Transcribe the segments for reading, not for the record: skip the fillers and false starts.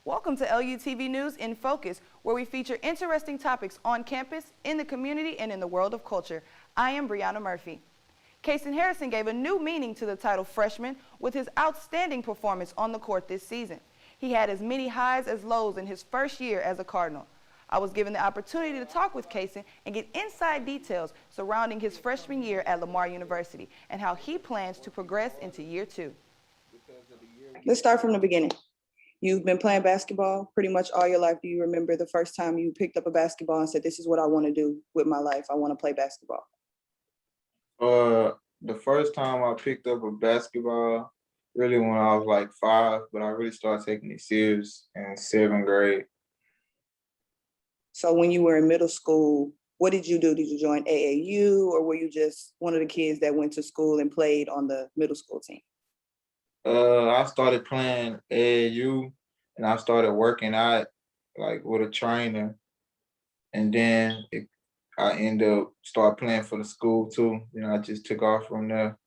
Welcome to LUTV News in Focus, where we feature interesting topics on campus, in the community, and in the world of culture. I am Brianna Murphy. Kason Harrison gave a new meaning to the title freshman with his outstanding performance on the court this season. He had as many highs as lows in his first year as a Cardinal. I was given the opportunity to talk with Kason and get inside details surrounding his freshman year at Lamar University and how he plans to progress into year two. Let's start from the beginning. You've been playing basketball pretty much all your life. Do you remember the first time you picked up a basketball and said, this is what I want to do with my life? I want to play basketball. The first time I picked up a basketball, really when I was like 5, but I really started taking it serious in 7th grade. So when you were in middle school, what did you do? Did you join AAU, or were you just one of the kids that went to school and played on the middle school team? I started playing AAU and I started working out like with a trainer, and then I ended up start playing for the school too. I just took off from there.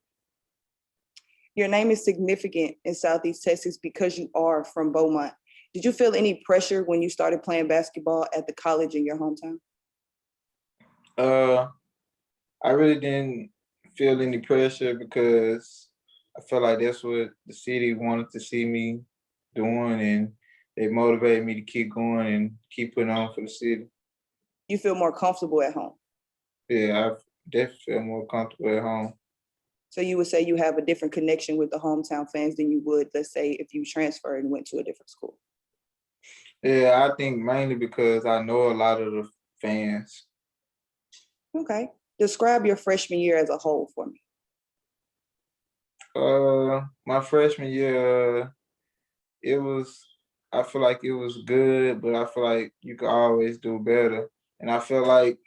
Your name is significant in Southeast Texas because you are from Beaumont. Did you feel any pressure when you started playing basketball at the college in your hometown? I really didn't feel any pressure because I felt like that's what the city wanted to see me doing, and they motivated me to keep going and keep putting on for the city. You feel more comfortable at home? Yeah, I definitely feel more comfortable at home. So you would say you have a different connection with the hometown fans than you would, let's say, if you transferred and went to a different school? Yeah, I think mainly because I know a lot of the fans. Okay. Describe your freshman year as a whole for me. My freshman year, I feel like it was good, but I feel like you could always do better. And I feel like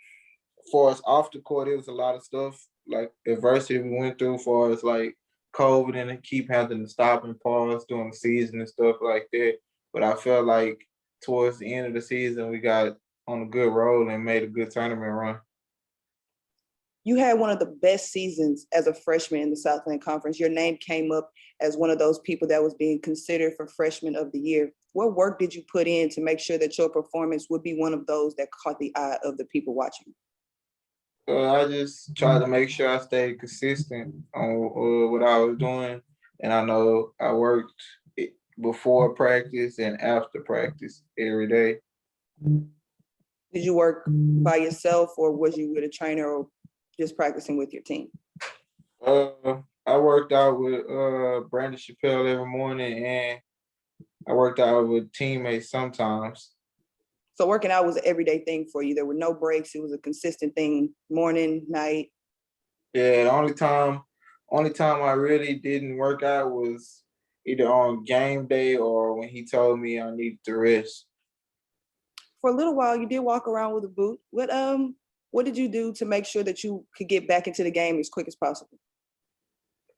for us off the court, it was a lot of stuff, like adversity we went through for us, like COVID, and keep having to stop and pause during the season and stuff like that. But I felt like towards the end of the season, we got on a good roll and made a good tournament run. You had one of the best seasons as a freshman in the Southland Conference. Your name came up as one of those people that was being considered for Freshman of the Year. What work did you put in to make sure that your performance would be one of those that caught the eye of the people watching? I just tried to make sure I stayed consistent on what I was doing, and I know I worked before practice and after practice every day. Did you work by yourself, or was you with a trainer, or just practicing with your team? I worked out with Brandon Chappelle every morning, and I worked out with teammates sometimes. So working out was an everyday thing for you. There were no breaks. It was a consistent thing, morning, night. Yeah, the only time I really didn't work out was either on game day or when he told me I needed to rest. For a little while, you did walk around with a boot. What did you do to make sure that you could get back into the game as quick as possible?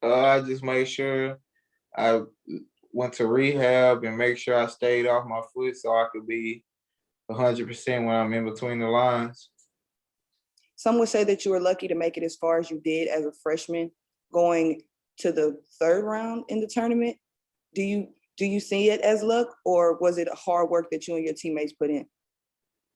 I just made sure I went to rehab and make sure I stayed off my foot so I could be 100% when I'm in between the lines. Some would say that you were lucky to make it as far as you did as a freshman, going to the 3rd round in the tournament. Do you see it as luck, or was it hard work that you and your teammates put in?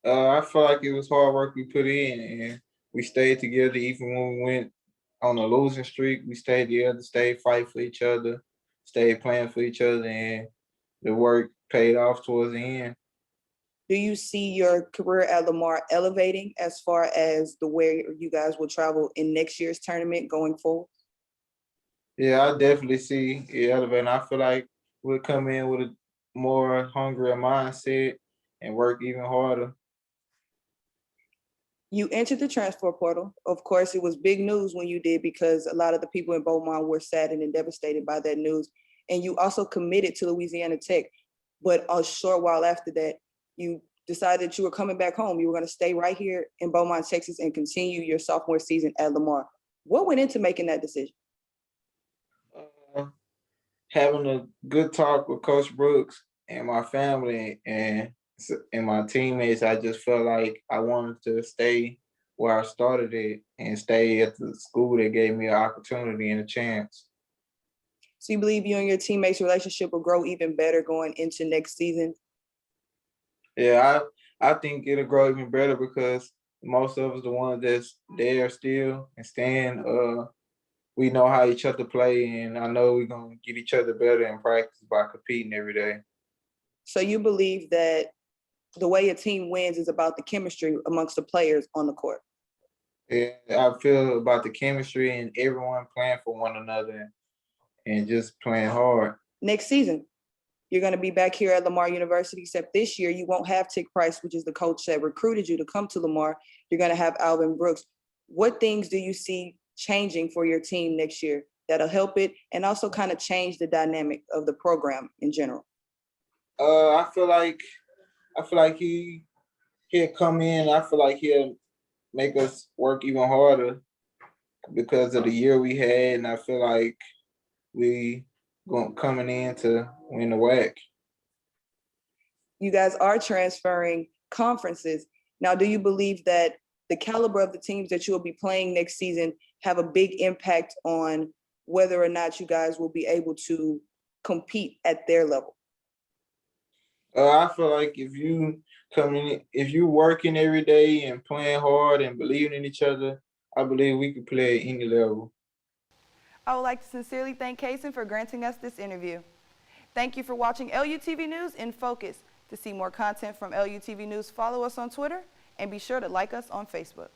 I feel like it was hard work we put in, and we stayed together even when we went on a losing streak. We stayed together, stayed fight for each other, stayed playing for each other, and the work paid off towards the end. Do you see your career at Lamar elevating as far as the way you guys will travel in next year's tournament going forward? Yeah, I definitely see it elevating. I feel like we'll come in with a more hungrier mindset and work even harder. You entered the transfer portal. Of course, it was big news when you did, because a lot of the people in Beaumont were saddened and devastated by that news. And you also committed to Louisiana Tech. But a short while after that, you decided that you were coming back home. You were going to stay right here in Beaumont, Texas, and continue your sophomore season at Lamar. What went into making that decision? Having a good talk with Coach Brooks and my family and my teammates, I just felt like I wanted to stay where I started it and stay at the school that gave me an opportunity and a chance. So you believe you and your teammates' relationship will grow even better going into next season? Yeah, I think it'll grow even better because most of us, the ones that's there still and staying, we know how each other play, and I know we're gonna get each other better in practice by competing every day. So you believe that the way a team wins is about the chemistry amongst the players on the court. Yeah, I feel about the chemistry and everyone playing for one another and just playing hard. Next season, you're going to be back here at Lamar University, except this year you won't have Tick Price, which is the coach that recruited you to come to Lamar. You're going to have Alvin Brooks. What things do you see changing for your team next year that'll help it and also kind of change the dynamic of the program in general? I feel like he'll come in. I feel like he'll make us work even harder because of the year we had, and I feel like we going coming in to win the WAC. You guys are transferring conferences. Now, do you believe that the caliber of the teams that you will be playing next season have a big impact on whether or not you guys will be able to compete at their level? I feel like if you working every day and playing hard and believing in each other, I believe we can play at any level. I would like to sincerely thank Kason for granting us this interview. Thank you for watching LUTV News in Focus. To see more content from LUTV News, follow us on Twitter and be sure to like us on Facebook.